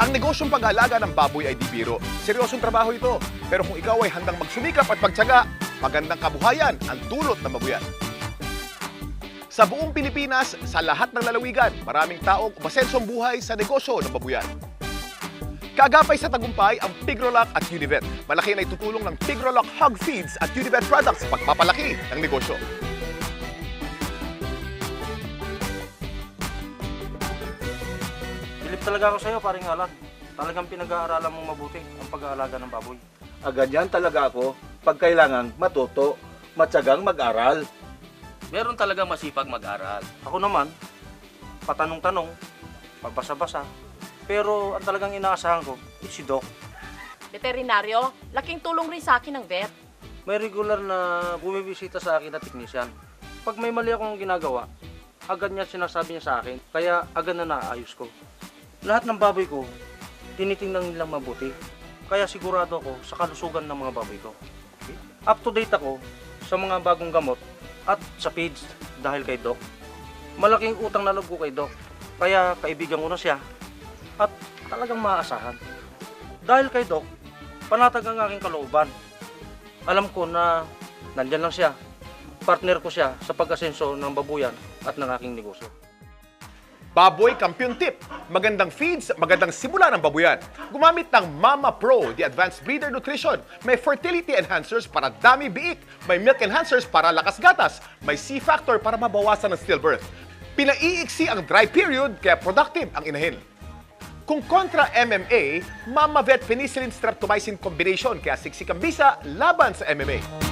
Ang negosyong pag-aalaga ng baboy ay di biro. Seryosong trabaho ito. Pero kung ikaw ay handang magsumikap at magtiyaga, magandang kabuhayan ang dulot ng mabuyan. Sa buong Pilipinas, sa lahat ng lalawigan, maraming taong umasensong buhay sa negosyo ng babuyan. Kagapay sa tagumpay ang Pigrolac at Univet. Malaki na itutulong ng Pigrolac Hog Feeds at Univet products sa pagpapalaki ng negosyo. Bilib talaga ako sa'yo, paring Alan. Talagang pinag-aaralan mong mabuti ang pag-aalaga ng baboy. Ganyan talaga ako pag kailangang matuto, matyagang mag-aral. Meron talagang masipag mag-aral. Ako naman, patanong-tanong, pagbasa-basa. Pero ang talagang inaasahan ko, si Doc. Veterinaryo, laking tulong rin sa akin ng vet. May regular na bumibisita sa akin na technician. Pag may mali akong ginagawa, agad niya sinasabi niya sa akin, kaya agad na naayos ko. Lahat ng baboy ko, tinitingnan nilang mabuti. Kaya sigurado ako sa kalusugan ng mga baboy ko. Up to date ako sa mga bagong gamot at sa feeds dahil kay Doc. Malaking utang na loob ko kay Doc. Kaya kaibigan ko na siya at talagang maaasahan. Dahil kay Doc, panatag ang aking kalooban. Alam ko na nandyan lang siya. Partner ko siya sa pag-asenso ng babuyan at ng aking negosyo. Baboy Kampiyon Tip. Magandang feeds, magandang simula ng babuyan. Gumamit ng Mama Pro, the Advanced Breeder Nutrition. May fertility enhancers para dami biik. May milk enhancers para lakas gatas. May C-factor para mabawasan ng stillbirth. Pinaiiksi ang dry period kaya productive ang inahin. Kung kontra MMA, Mama Vet Penicillin Streptomycin Combination kaya siksik ang bisa laban sa MMA.